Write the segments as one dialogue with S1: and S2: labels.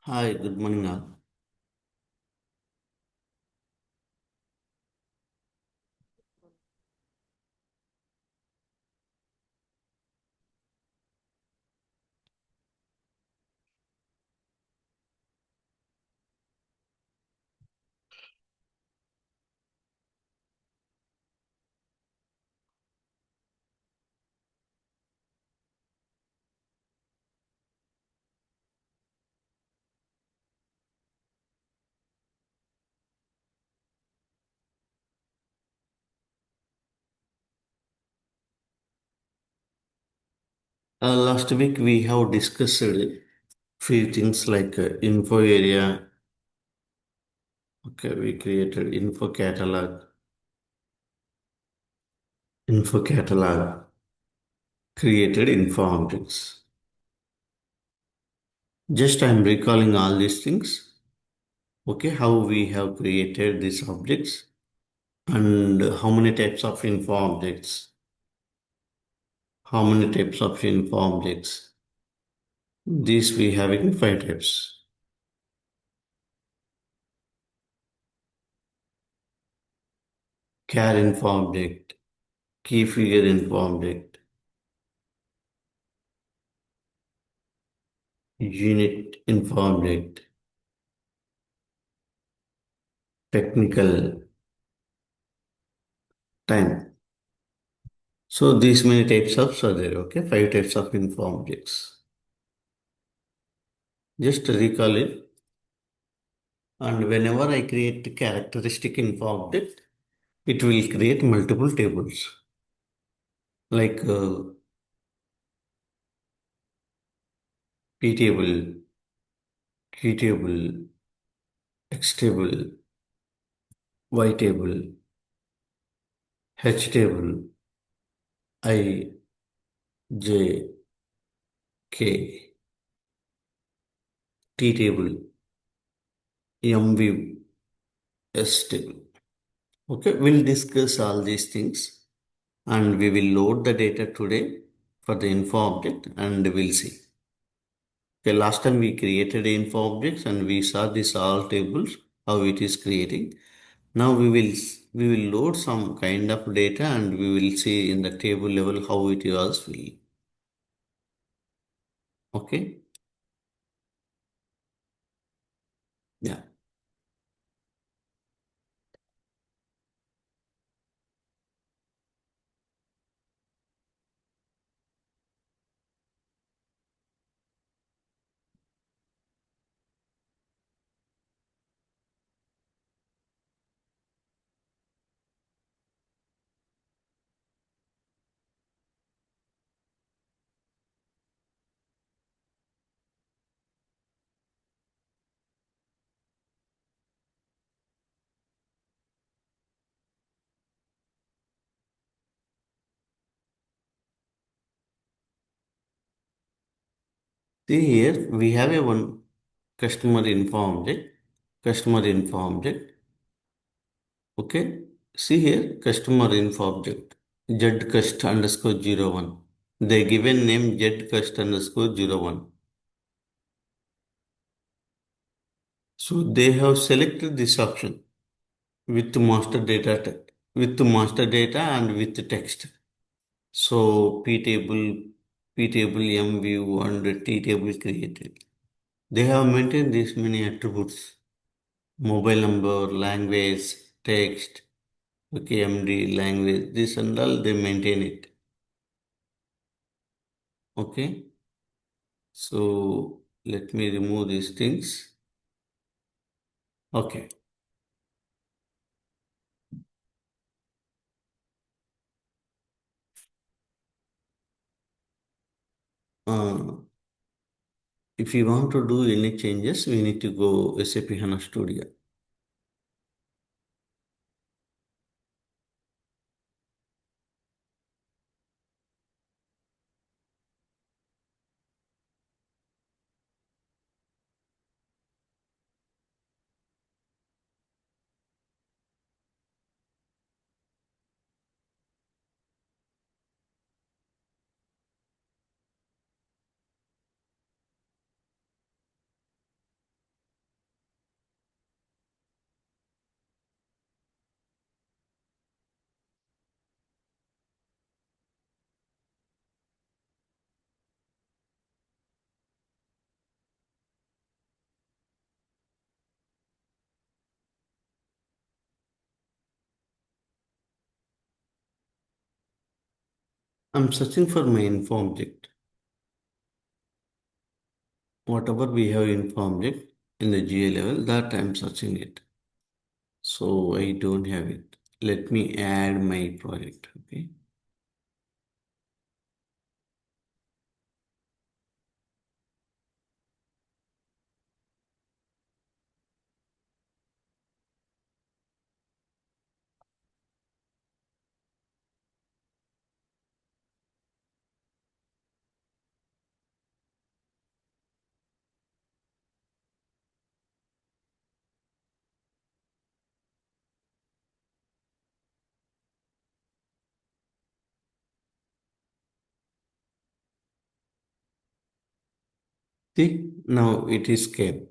S1: Hi, good morning all. Last week we have discussed few things like info area. Okay, we created info catalog, created info objects. Just I'm recalling all these things. Okay, how we have created these objects and how many types of info objects. How many types of info objects? These we having five types. Char info object, key figure info object, unit info object, technical time. So these many types of are there, okay? Five types of info objects. Just recall it. And whenever I create characteristic info object, it will create multiple tables like P table, Q table, X table, Y table, H table, I, J, K, T table, M view, S table. Okay, we'll discuss all these things and we will load the data today for the info object and we'll see. Okay, last time we created info objects and we saw this all tables, how it is creating. Now we will load some kind of data and we will see in the table level how it was will. Okay, yeah. See here we have a one customer info object, customer info object. Okay. See here, customer info object, zcust underscore 01. They given name zcust underscore 01. So they have selected this option with master data, with master data and with text. So P table, M view and T table created. They have maintained these many attributes. Mobile number, language, text, okay, MD, language, this and all they maintain it. Okay. So let me remove these things. Okay. Uh, if you want to do any changes, we need to go SAP HANA Studio. I'm searching for my info object. Whatever we have info object in the GA level, that I'm searching it. So I don't have it. Let me add my project. Okay. See, now it is came.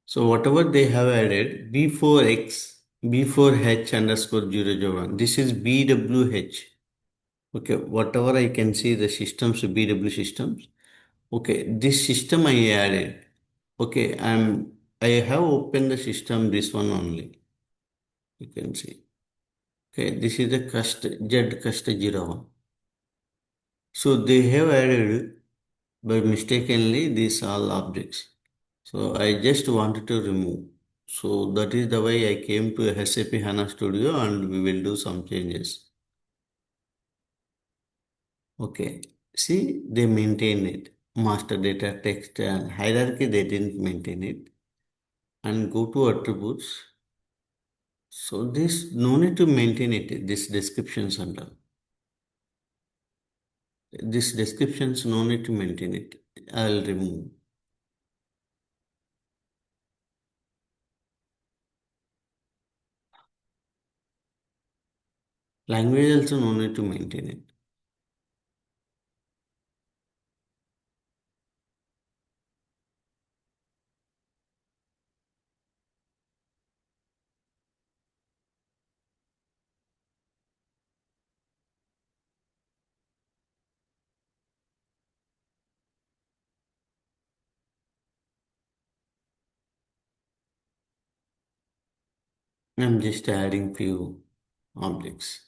S1: So whatever they have added, B4X, B4H underscore 001. This is BWH. Okay, whatever I can see the systems, BW systems. Okay, this system I added. Okay, I have opened the system, this one only. You can see. Okay, this is the cust Z cust 01. So they have added by mistakenly these all objects. So I just wanted to remove. So that is the way I came to SAP HANA Studio and we will do some changes. Okay. See, they maintain it. Master data, text and hierarchy, they didn't maintain it. And go to attributes. So this, no need to maintain it, this descriptions and all. This descriptions, no need to maintain it. I'll remove. Language also no need to maintain it. I'm just adding few objects.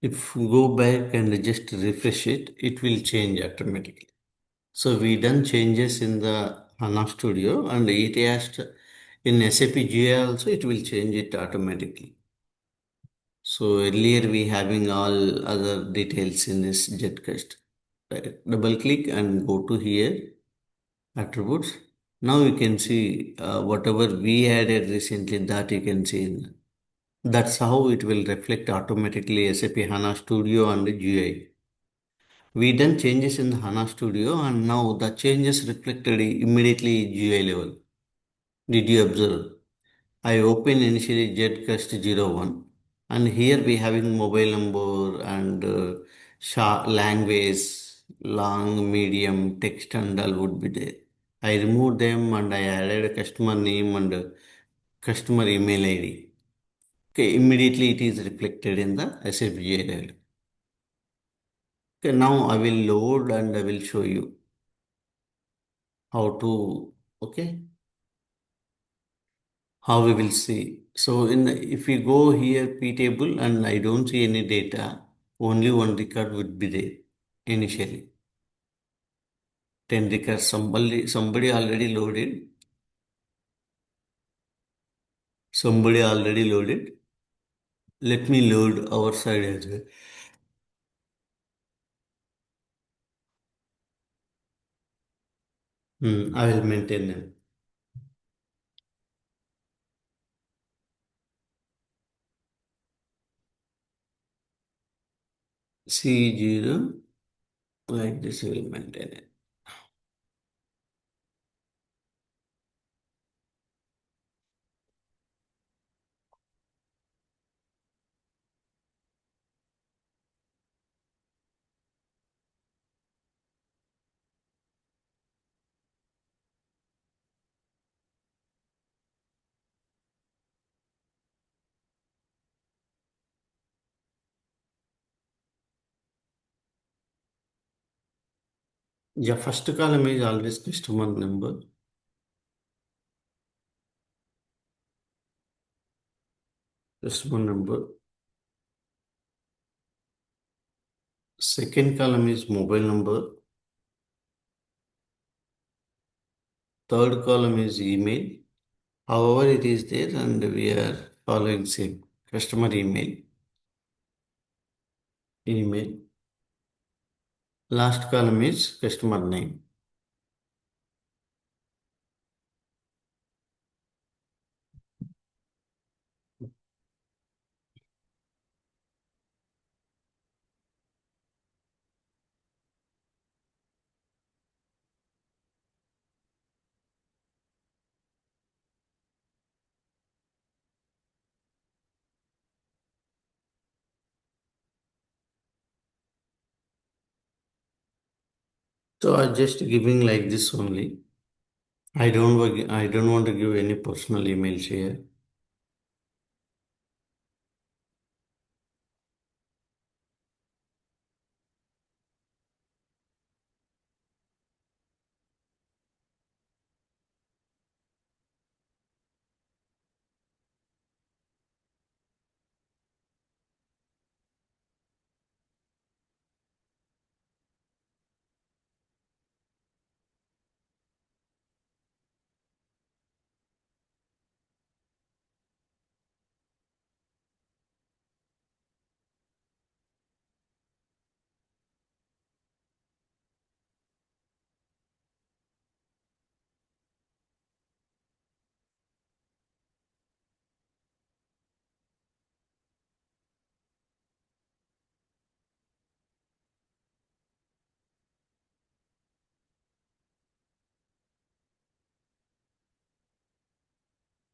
S1: If we go back and just refresh it, it will change automatically. So we done changes in the HANA Studio and it has in SAP GA also it will change it automatically. So earlier we having all other details in this Jetcast. Double click and go to here, attributes. Now you can see whatever we added recently that you can see in. That's how it will reflect automatically SAP HANA Studio and GUI. We done changes in the HANA Studio and now the changes reflected immediately GUI level. Did you observe? I open initially Zcast 01 and here we having mobile number and language, long, medium, text and all would be there. I removed them and I added a customer name and customer email ID. Okay, immediately it is reflected in the SFGA level. Okay, now I will load and I will show you how to, okay, how we will see. So if we go here P table and I don't see any data, only one record would be there initially. 10 records, somebody already loaded. Somebody already loaded. Let me load our side as well. I will maintain them. C0, like this we will maintain it. Yeah, first column is always customer number. Customer number. Second column is mobile number. Third column is email. However, it is there and we are following same. Customer email. Email. Last column is customer name. So I just giving like this only. I don't want to give any personal emails here.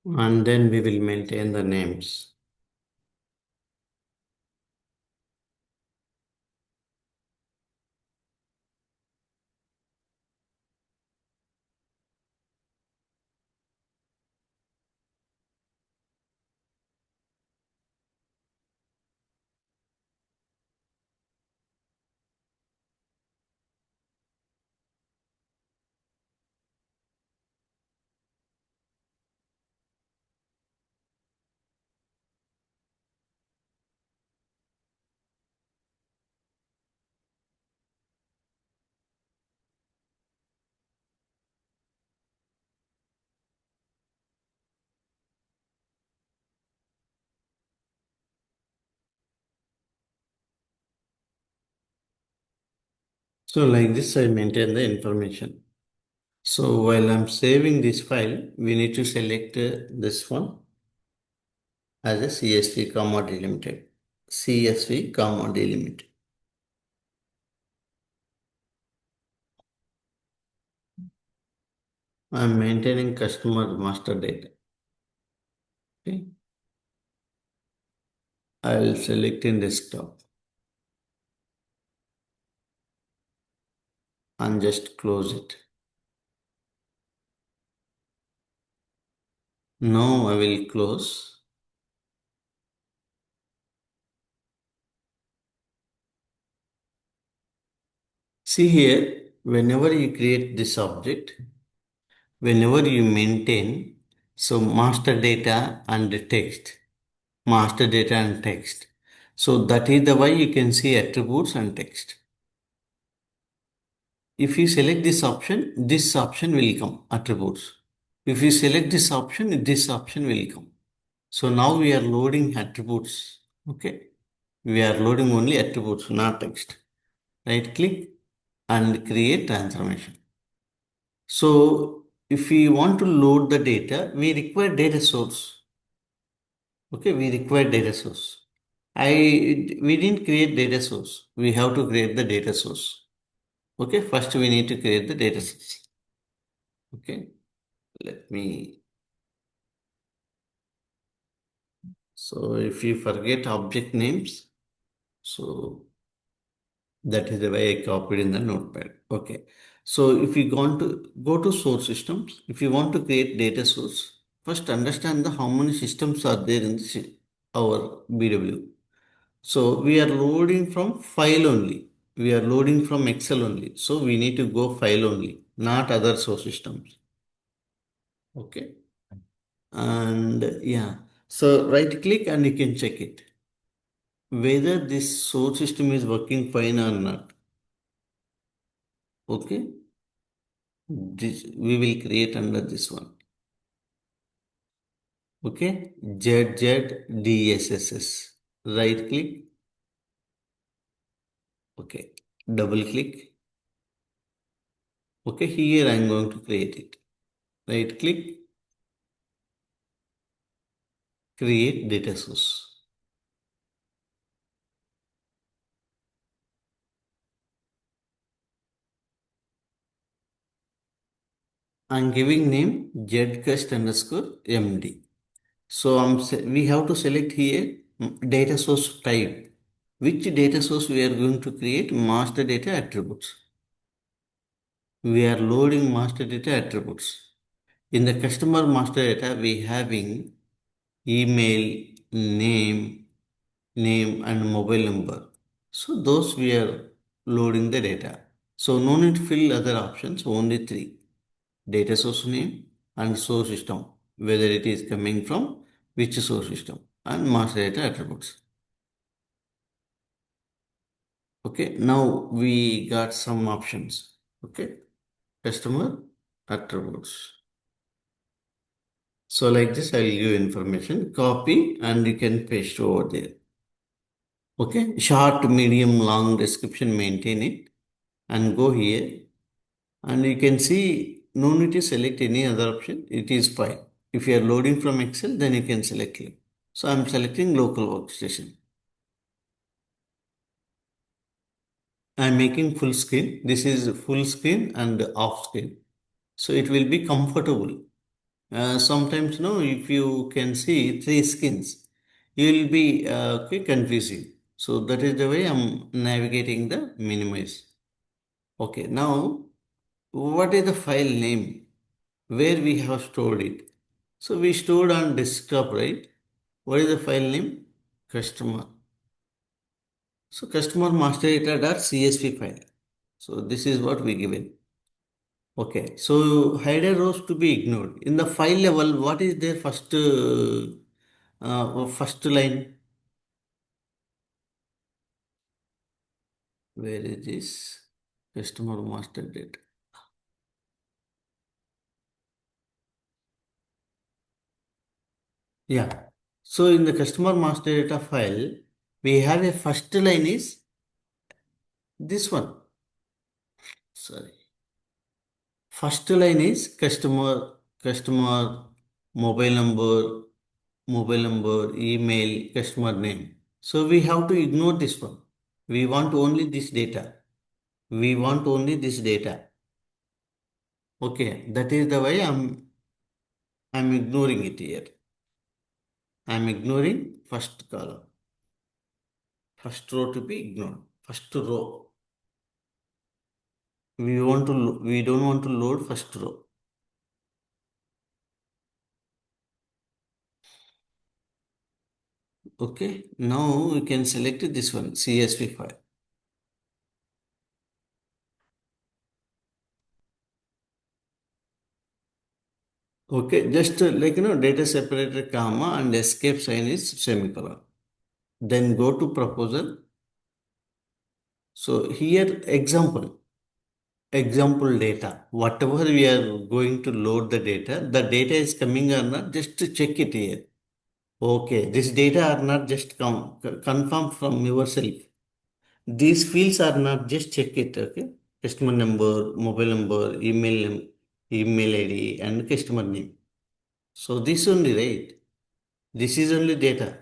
S1: And then we will maintain the names. So like this, I maintain the information. So while I'm saving this file, we need to select this one as a CSV comma delimited. CSV comma delimited. I'm maintaining customer master data. Okay. I'll select in desktop and just close it. Now I will close. See here, whenever you create this object, whenever you maintain, so master data and text, master data and text. So that is the way you can see attributes and text. If you select this option will come, attributes. If you select this option will come. So now we are loading attributes. Okay. We are loading only attributes, not text. Right click and create transformation. So if we want to load the data, we require data source. Okay, we require data source. We didn't create data source. We have to create the data source. Okay, first we need to create the data source. Okay, let me. So if you forget object names, so that is the way I copied in the notepad. Okay. So if you want to go to source systems, if you want to create data source, first understand the how many systems are there in our BW. So we are loading from file only. We are loading from Excel only. So we need to go file only, not other source systems. Okay. And yeah. So right click and you can check it. Whether this source system is working fine or not. Okay. This we will create under this one. Okay. ZZDSSS. Right click. Okay. Double click. Okay. Here I am going to create it. Right click. Create data source. I'm giving name zcast underscore md. So we have to select here data source type. Which data source we are going to create? Master data attributes. We are loading master data attributes. In the customer master data, we having email, name and mobile number. So those we are loading the data. So no need to fill other options, only three. Data source name and source system, whether it is coming from which source system and master data attributes. Okay, now we got some options. Okay, customer attributes. So like this, I'll give information, copy and you can paste over there. Okay, short, medium, long description, maintain it and go here and you can see no need to select any other option. It is fine. If you are loading from Excel, then you can select it. So I'm selecting local workstation. I'm making full screen. This is full screen and off screen. So it will be comfortable. Sometimes, no, if you can see three screens, you will be okay, confusing. So that is the way I'm navigating the minimize. Okay, now what is the file name? Where we have stored it? So we stored on desktop, right? What is the file name? Customer. So customer master data.csv file. So this is what we given. Okay. So hidden rows to be ignored. In the file level, what is their first line? Where is this? Customer master data. Yeah. So in the customer master data file, we have a first line is this one. Sorry. First line is customer, mobile number, email, customer name. So we have to ignore this one. We want only this data. We want only this data. Okay, that is the way I'm ignoring it here. I'm ignoring first column. First row to be ignored. First row. We don't want to load first row. Okay, now we can select this one, CSV file. Okay, just data separator comma and escape sign is semicolon. Then go to proposal. So here example data. Whatever we are going to load the data is coming or not, just to check it here. Okay, this data are not just confirm from yourself. These fields are not just check it. Okay, customer number, mobile number, email ID, and customer name. So this only right. This is only data.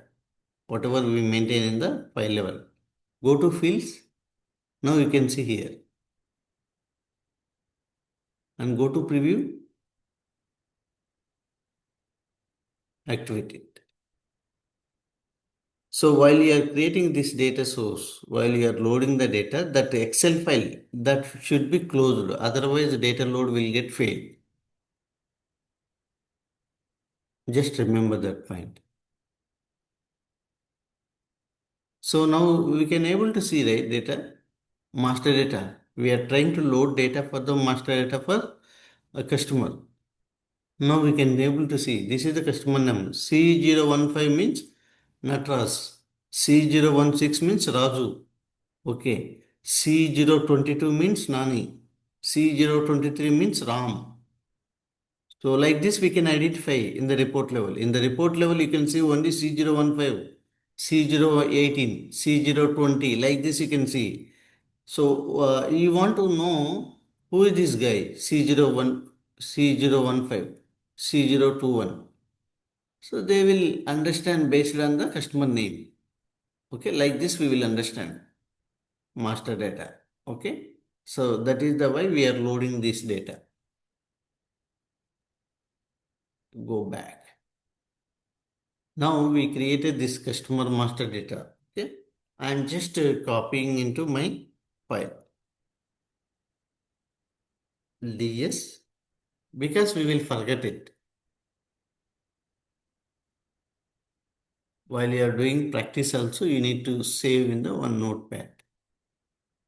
S1: whatever we maintain in the file level. Go to fields. Now you can see here and go to preview, activate it. So while you are creating this data source, while you are loading the data, that Excel file that should be closed. Otherwise, the data load will get failed. Just remember that point. So now we can able to see, right, data, master data. We are trying to load data for the master data for a customer. Now we can able to see this is the customer name. C015 means Natras. C016 means Raju. Okay. C022 means Nani. C023 means Ram. So like this we can identify in the report level. In the report level you can see only C015, C018, C020. Like this you can see. So you want to know who is this guy C01, C015, C021. So they will understand based on the customer name. Okay, like this we will understand master data. Okay, so that is the why we are loading this data. Go back. Now we created this customer master data. Okay, I am just copying into my file. DS, because we will forget it. While you are doing practice also, you need to save in the one notepad.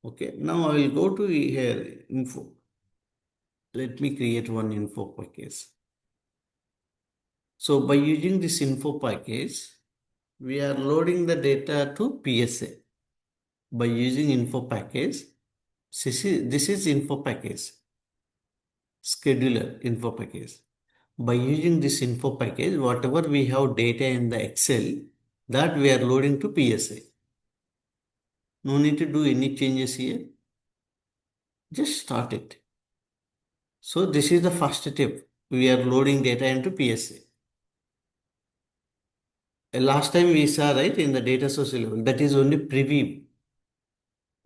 S1: Okay, now I will go to here, info. Let me create one info package. So by using this info package, we are loading the data to PSA. By using info package, this is info package, scheduler info package. By using this info package, whatever we have data in the Excel, that we are loading to PSA. No need to do any changes here. Just start it. So this is the first step. We are loading data into PSA. Last time we saw, right, in the data source level, that is only preview.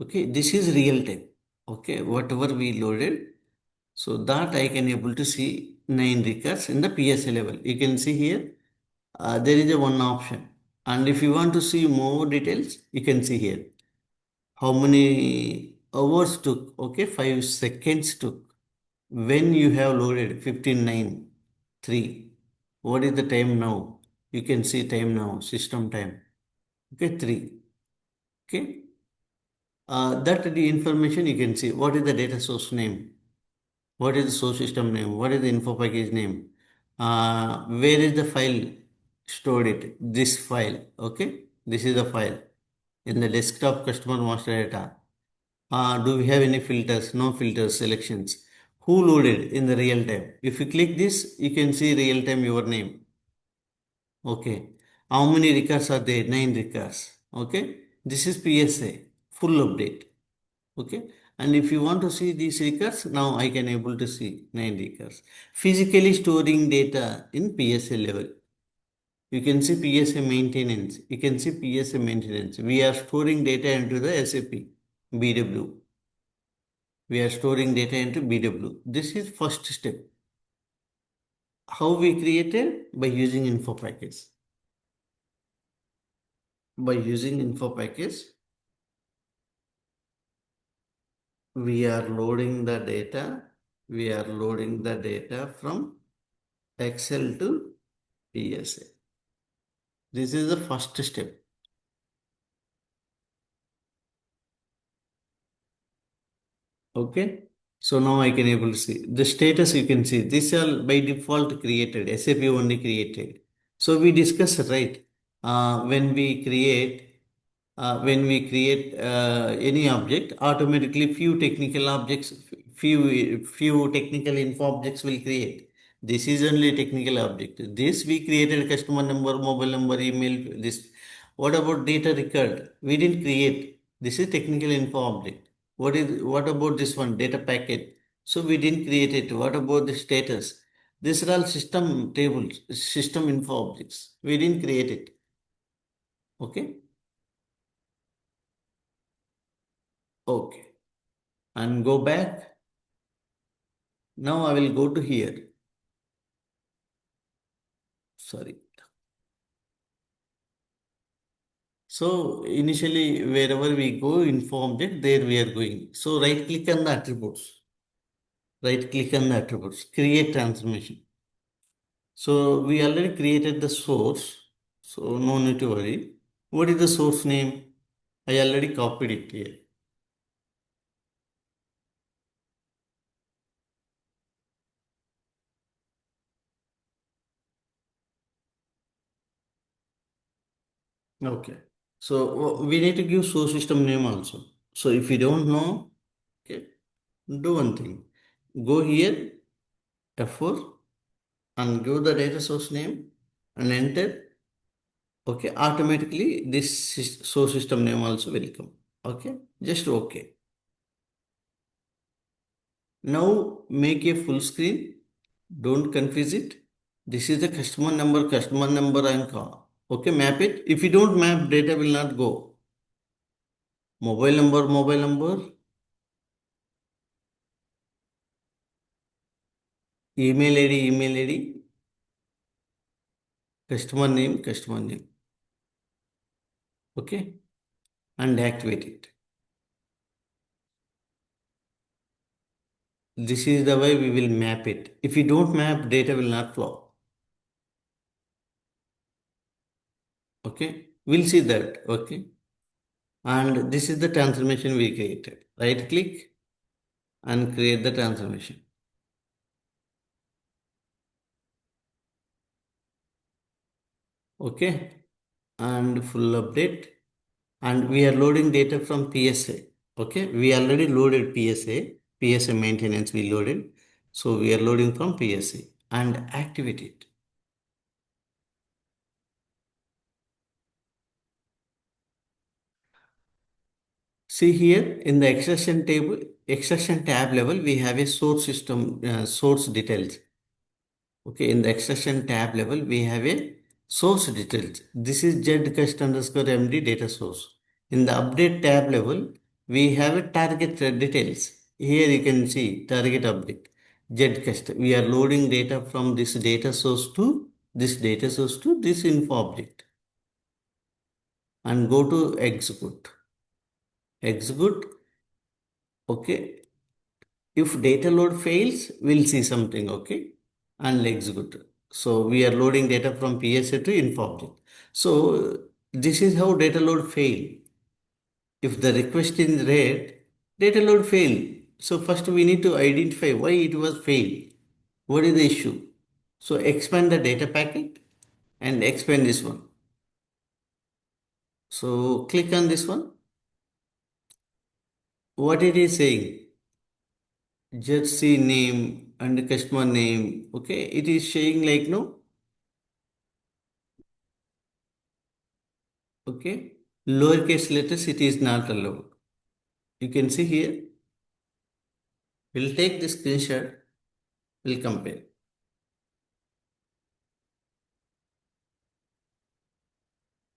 S1: Okay, this is real time. Okay, whatever we loaded, so that I can able to see 9 records in the PSA level. You can see here, there is a one option. And if you want to see more details, you can see here. How many hours took? Okay, 5 seconds took. When you have loaded 15:09, 3. What is the time now? You can see time now, system time. Okay, 3. Okay. That the information you can see. What is the data source name? What is the source system name? What is the info package name? Where is the file stored it? This file. Okay. This is the file in the desktop customer master data. Do we have any filters? No filters, selections. Who loaded in the real time? If you click this, you can see real time your name. Okay. How many records are there? 9 records. Okay. This is PSA, full update. Okay. And if you want to see these records, now I can able to see 9 records. Physically storing data in PSA level. You can see PSA maintenance. You can see PSA maintenance. We are storing data into the SAP BW. We are storing data into BW. This is first step. How we created? By using info package. By using info package, we are loading the data. We are loading the data from Excel to PSA. This is the first step. Okay. So now I can able to see the status. You can see this all by default created. SAP only created. So we discussed, right? When we create any object, automatically few technical info objects will create. This is only technical object. This we created customer number, mobile number, email. This. What about data record? We didn't create. This is technical info object. What about this one? Data packet. So we didn't create it. What about the status? These are all system tables, system info objects. We didn't create it. Okay. Okay. And go back. Now I will go to here. Sorry. So initially, wherever we go, informed it, there we are going. So right click on the attributes. Right click on the attributes. Create transformation. So we already created the source. So no need to worry. What is the source name? I already copied it here. Okay. So we need to give source system name also. So if you don't know, okay, do one thing. Go here, F4, and give the data source name and enter. Okay, automatically this source system name also will come. Okay, just okay. Now make a full screen. Don't confuse it. This is the customer number and call. Okay, map it. If you don't map, data will not go. Mobile number, email ID, customer name. Okay, and activate it. This is the way we will map it. If you don't map, data will not flow. Okay, we'll see that. Okay, and this is the transformation we created. Right click and create the transformation. Okay, and full update. And we are loading data from PSA. Okay, we already loaded PSA maintenance we loaded. So we are loading from PSA and activate it. See here in the extraction tab level, we have a source system, source details. Okay, in the extraction tab level, we have a source details. This is zcust underscore md data source. In the update tab level, we have a target details. Here you can see target update. Zcust. We are loading data from this data source to this data source to this info object. And go to execute. Execute. Okay. If data load fails, we'll see something, okay? And execute. So we are loading data from PSA to info object. So this is how data load fail. If the request is read, data load fail. So first we need to identify why it was fail. What is the issue? So expand the data packet and expand this one. So click on this one. What it is saying? Just see name and customer name. Okay, it is saying like no. Okay, lowercase letters it is not allowed. You can see here. We'll take the screenshot. We'll compare.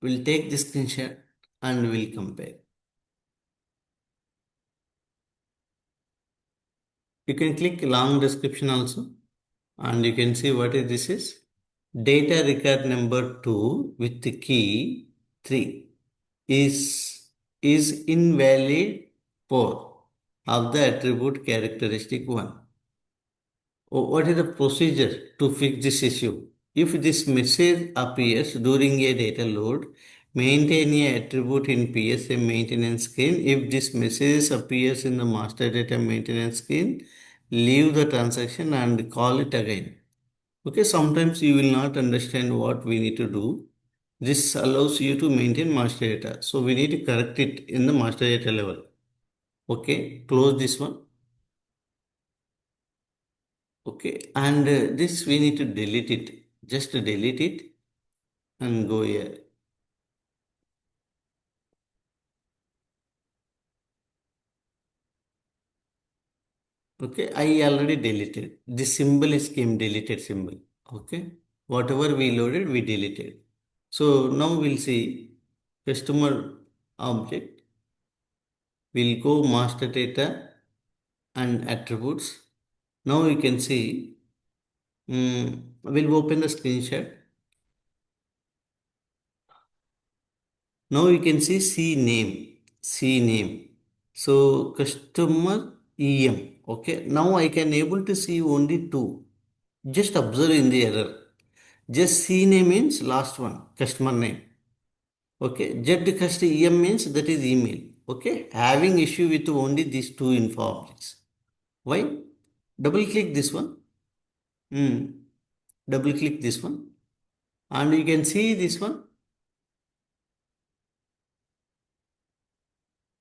S1: We'll take the screenshot and we'll compare. You can click long description also, and you can see what is this is. Data record number 2 with the key 3 is invalid for of the attribute characteristic 1. What is the procedure to fix this issue? If this message appears during a data load, maintain a attribute in PSA maintenance screen. If this message appears in the master data maintenance screen, leave the transaction and call it again. Okay, sometimes you will not understand what we need to do. This allows you to maintain master data. So we need to correct it in the master data level. Okay, close this one. Okay, and this we need to delete it. Just delete it and go here. Okay, I already deleted. This symbol is came deleted symbol. Okay, whatever we loaded, we deleted. So now we'll see. customer object. We'll go master data and attributes. Now you can see, we'll open the screenshot. Now you can see C name, C name. So customer EM. Okay. Now I can able to see only two. Just observe in the error. Just C name means last one, customer name. Okay. Z cust EM means that is email. Okay. Having issue with only these two info objects. Why? Double click this one. Double click this one. And you can see this one.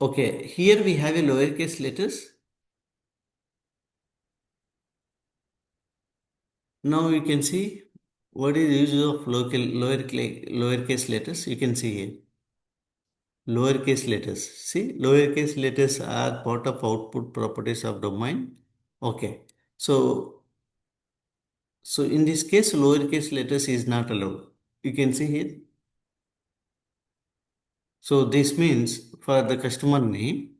S1: Okay. Here we have a lowercase letters. Now you can see what is the use of lowercase letters. You can see here. Lowercase letters. See, lowercase letters are part of output properties of domain. Okay. So in this case, lowercase letters is not allowed. You can see here. So this means for the customer name,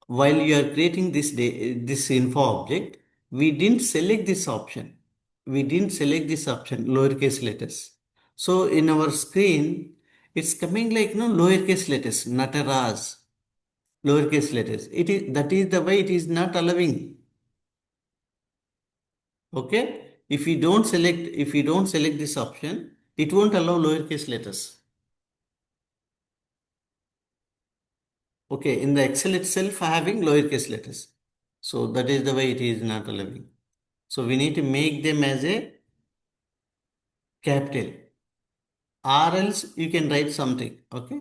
S1: while you are creating this info object, we didn't select this option. We didn't select this option, lowercase letters. So in our screen, it's coming like no lowercase letters, Nataraz, lowercase letters. It is that is the way it is not allowing. Okay. If you don't select this option, it won't allow lowercase letters. Okay, in the Excel itself having lowercase letters. So that is the way it is not allowing. So we need to make them as a capital, or else you can write something. Okay.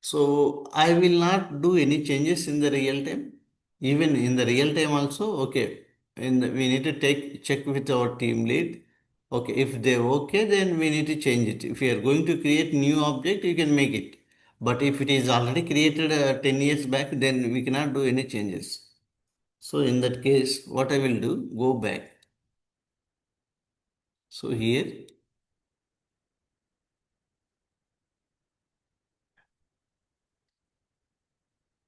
S1: So I will not do any changes in the real time. Even in the real time also, okay. We need to check with our team lead. Okay, if they're okay, then we need to change it. If you are going to create new object, you can make it. But if it is already created 10 years back, then we cannot do any changes. So in that case, what I will do, go back. So here,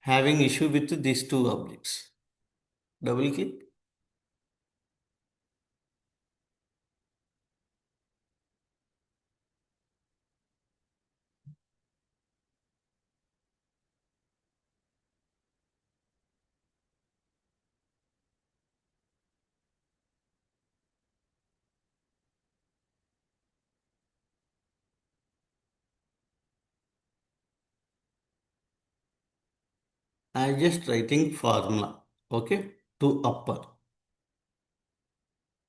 S1: having issue with these two objects. Double click. I just writing formula. Okay, to upper.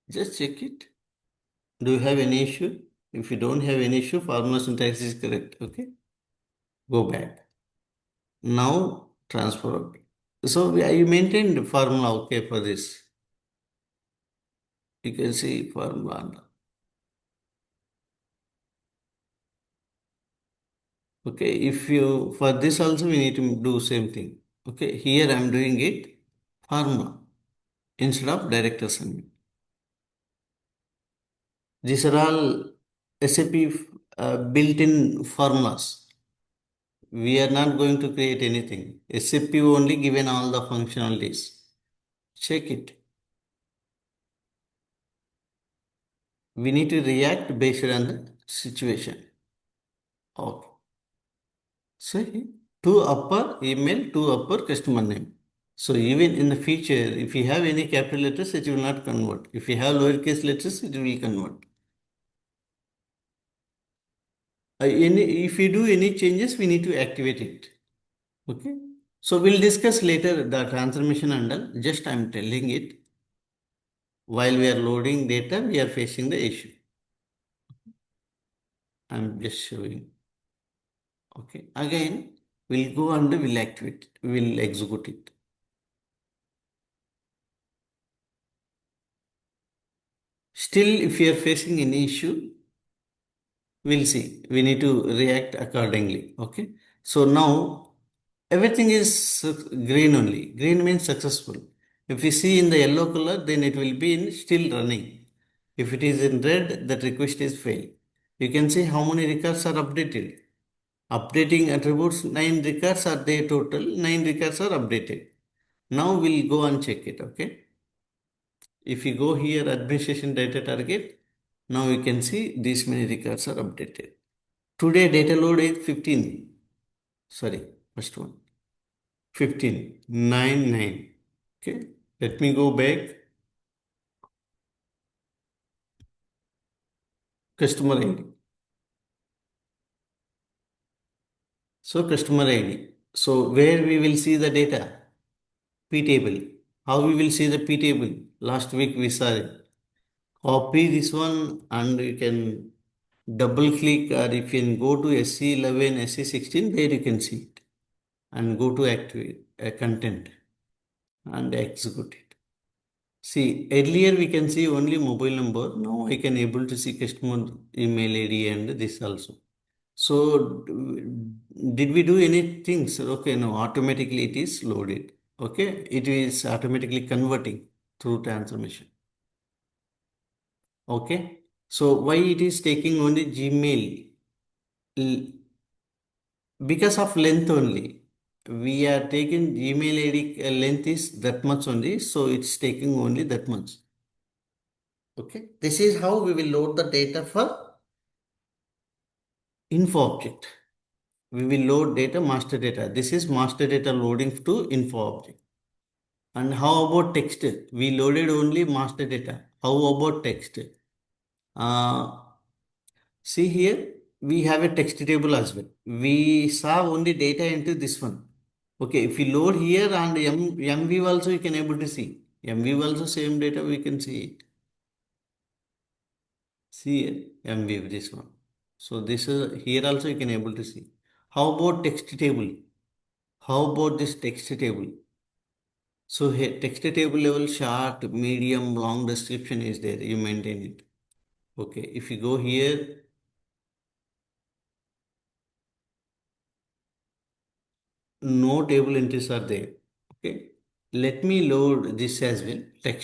S1: Just check it. Do you have any issue? If you don't have any issue, formula syntax is correct. Okay, go back. Now transfer object. So I maintained formula. Okay, for this. You can see formula. Okay, if you for this also we need to do same thing. Okay, here I am doing it formula instead of direct assignment. These are all SAP built-in formulas. We are not going to create anything. SAP only given all the functionalities. Check it. We need to react based on the situation. Okay. See, to upper email, to upper customer name. So even in the future, if you have any capital letters, it will not convert. If you have lowercase letters, it will convert. If you do any changes, we need to activate it. Okay. So we'll discuss later the transformation and all. Just I'm telling it. While we are loading data, we are facing the issue. I'm just showing. Okay. Again, we'll go and we'll activate it. We'll execute it. Still, if you are facing any issue, we'll see. We need to react accordingly. Okay. So now everything is green only. Green means successful. If we see in the yellow color, then it will be in still running. If it is in red, that request is failed. You can see how many records are updated. Updating attributes, 9 records are there total, 9 records are updated. Now we'll go and check it, okay? If you go here, administration data target, now you can see these many records are updated. Today data load is 15. Sorry, first one. 15, 9, 9. Okay, let me go back. Customer ID. So customer ID. So where we will see the data? P table. How we will see the P table? Last week we saw it. Copy this one and you can double click, or if you can go to SC11, SC16, there you can see it. And go to activate content and execute it. See, earlier we can see only mobile number. Now I can able to see customer email ID and this also. So did we do anything? So, okay, no, automatically it is loaded. Okay, it is automatically converting through transformation. Okay, so why it is taking only Gmail? Because of length only. We are taking Gmail ID length is that much only, so it's taking only that much. Okay, this is how we will load the data for info object. We will load data master data. This is master data loading to info object. And how about text? We loaded only master data. How about text? Uh, See here, we have a text table as well. We saw only data into this one. Okay, if you load here and MV also you can able to see. MV also same data we can see it. See here, MV this one. So this is here also you can able to see. How about text table? How about this text table? So here text table level short, medium, long description is there. You maintain it. Okay, if you go here, no table entries are there. Okay, let me load this as well. Text